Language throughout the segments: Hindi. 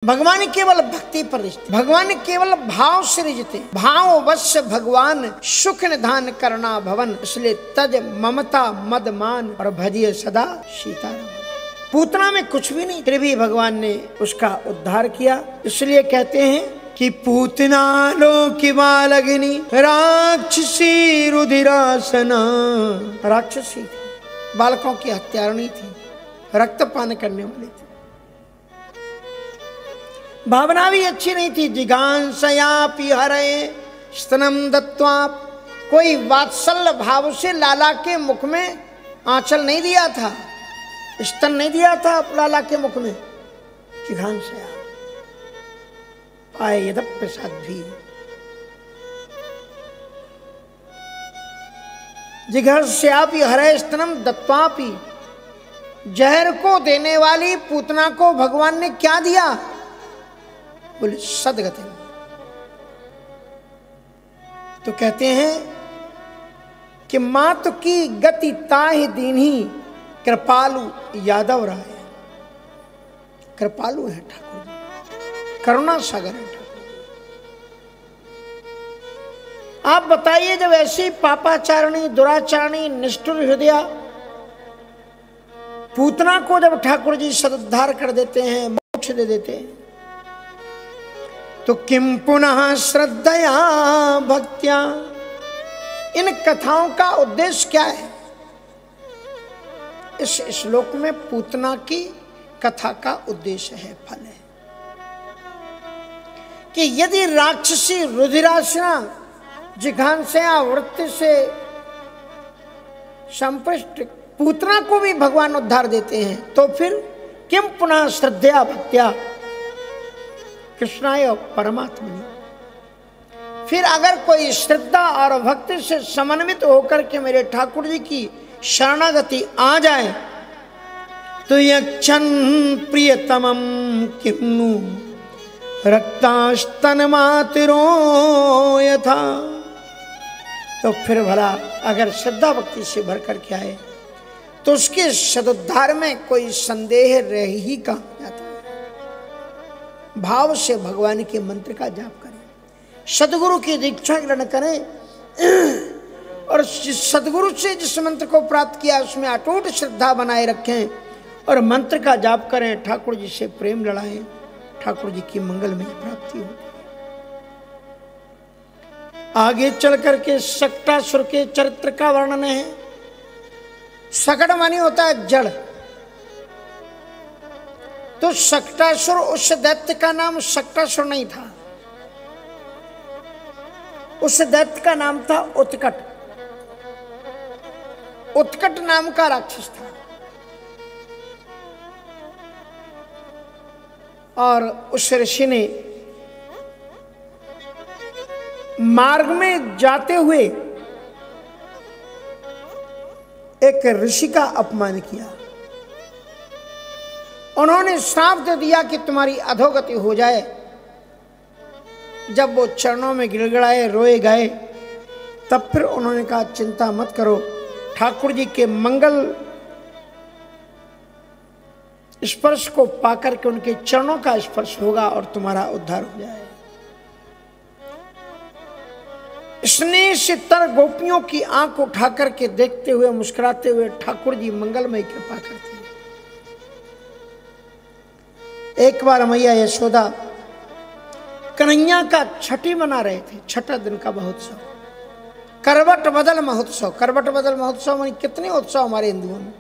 भगवान केवल भक्ति पर रिझते, भगवान केवल भाव से रिझते। भाव वश्य भगवान सुख निधान करना भवन, इसलिए तज ममता मद मान और भजिए सदा सीताराम। पूतना में कुछ भी नहीं, फिर भी भगवान ने उसका उद्धार किया। इसलिए कहते हैं कि पूतना लो की बालगिनी राक्षसी रुधिरासना। राक्षसी थी, बालकों की हत्यारणी थी, रक्तपान करने वाली थी, भावना भी अच्छी नहीं थी। जिघांसयापि हरे स्तनम दत्त्वा, कोई वात्सल्य भाव से लाला के मुख में आंचल नहीं दिया था, स्तन नहीं दिया था लाला के मुख में। जिघांसया पाए यदप्य साध्वी, जिघांसयापि हरे स्तनम दत्त्वापि, जहर को देने वाली पूतना को भगवान ने क्या दिया? बोले सदगति। तो कहते हैं कि मात की गति ताहि दीन्ही कृपालु यादव राय। कृपालु है ठाकुर जी, करुणा सागर है ठाकुर जी। आप बताइए, जब ऐसी पापाचारणी दुराचारणी निष्ठुर हृदया पूतना को जब ठाकुर जी सदुद्धार कर देते हैं, मोक्ष दे देते हैं, तो किम पुनः श्रद्धया भक्त्या। इन कथाओं का उद्देश्य क्या है? इस श्लोक में पूतना की कथा का उद्देश्य है, फल है कि यदि राक्षसी रुधिरासना जिघांसया वृत्ति से संपृष्ट पूतना को भी भगवान उद्धार देते हैं, तो फिर किम पुनः श्रद्धया भक्त्या कृष्णाय परमात्मनि। फिर अगर कोई श्रद्धा और भक्ति से समन्वित होकर के मेरे ठाकुर जी की शरणागति आ जाए, तो यक्षन प्रियतमम किन्नु रक्तास्तन मातरो यथा। तो फिर भला अगर श्रद्धा भक्ति से भर करके आए तो उसके सदुद्धार में कोई संदेह रह ही कहाँ जाता है। भाव से भगवान के मंत्र का जाप करें, सदगुरु की दीक्षा ग्रहण करें, और सदगुरु से जिस मंत्र को प्राप्त किया उसमें अटूट श्रद्धा बनाए रखें और मंत्र का जाप करें। ठाकुर जी से प्रेम लड़ाएं, ठाकुर जी की मंगलमय प्राप्ति हो। आगे चल करके सक्टासुर के चरित्र का वर्णन है। सकट मानी होता है जड़, तो सक्टासुर उस दैत्य का नाम सक्टासुर नहीं था, उस दैत्य का नाम था उत्कट। उत्कट नाम का राक्षस था, और उस ऋषि ने मार्ग में जाते हुए एक ऋषि का अपमान किया। उन्होंने श्राप दे दिया कि तुम्हारी अधोगति हो जाए। जब वो चरणों में गिड़गिड़ाए, रोए गए, तब फिर उन्होंने कहा चिंता मत करो, ठाकुर जी के मंगल स्पर्श को पाकर के उनके चरणों का स्पर्श होगा और तुम्हारा उद्धार हो जाए। स्नेह से तर गोपियों की आंख उठा करके देखते हुए, मुस्कुराते हुए ठाकुर जी मंगलमय कृपा करते हैं। एक बार मैया यशोदा कन्हैया का छठी मना रहे थे, छठा दिन का महोत्सव, करवट बदल महोत्सव। करवट बदल महोत्सव में कितने उत्सव हमारे हिंदुओं में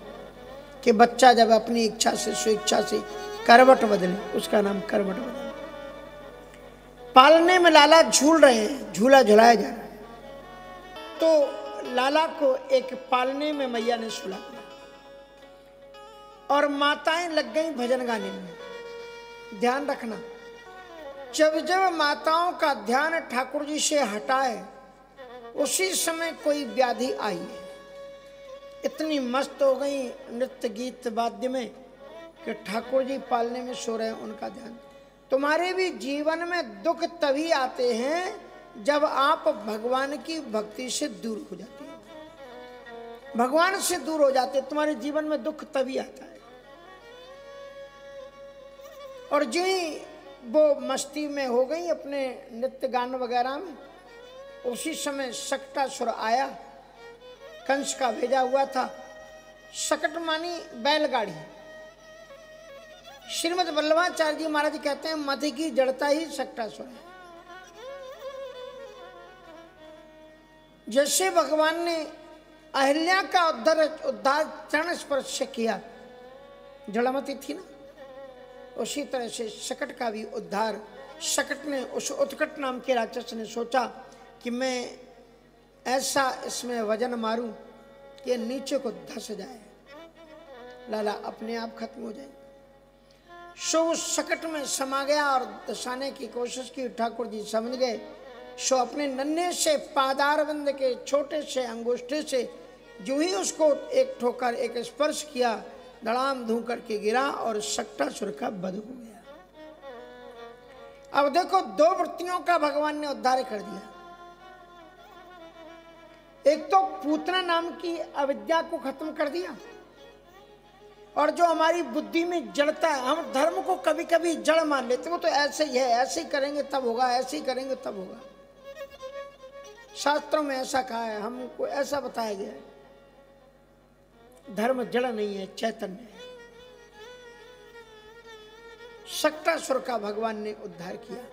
कि बच्चा जब अपनी इच्छा से स्वेच्छा से करवट बदले, उसका नाम करवट बदल। पालने में लाला झूल रहे हैं, झूला झुलाया जा रहा है, तो लाला को एक पालने में मैया ने सुला दिया और माताएं लग गई भजन गाने में। ध्यान रखना, जब जब माताओं का ध्यान ठाकुर जी से हटाए उसी समय कोई व्याधि आई है। इतनी मस्त हो गई नृत्य गीत वाद्य में कि ठाकुर जी पालने में सो रहे हैं, उनका ध्यान। तुम्हारे भी जीवन में दुख तभी आते हैं जब आप भगवान की भक्ति से दूर हो जाते हैं, भगवान से दूर हो जाते हैं, तुम्हारे जीवन में दुख तभी आता है। और जो ही वो मस्ती में हो गई अपने नृत्य गान वगैरह में। उसी समय शकटासुर आया, कंस का भेजा हुआ था। शकट मानी बैलगाड़ी। श्रीमद वल्लभाचार्य जी महाराज कहते हैं मति की जड़ता ही शकटासुर है। जैसे भगवान ने अहिल्या का उद्धार चरण स्पर्श से किया, जड़मती थी ना, उसी तरह से शकट का भी उद्धार। शकट ने, उस उत्कट नाम के राक्षस ने सोचा कि मैं ऐसा इसमें वजन मारूं कि नीचे को धस जाए, लाला अपने आप खत्म हो जाए। सो उस शकट में समा गया और दसाने की कोशिश की। ठाकुर जी समझ गए। सो अपने नन्हे से पादारविंद के छोटे से अंगूठे से जो ही उसको एक ठोकर, एक स्पर्श किया, धड़ाम धू करके गिरा और शकटासुर का वध हो गया। अब देखो, दो वृत्तियों का भगवान ने उद्धार कर दिया। एक तो पूतना नाम की अविद्या को खत्म कर दिया, और जो हमारी बुद्धि में जड़ता है, हम धर्म को कभी कभी जड़ मान लेते, वो तो ऐसे ही है, ऐसे ही करेंगे तब होगा, ऐसे ही करेंगे तब होगा। शास्त्रों में ऐसा कहा है, हमको ऐसा बताया गया है। धर्म जड़ नहीं है, चैतन्य है। शकटासुर का भगवान ने उद्धार किया।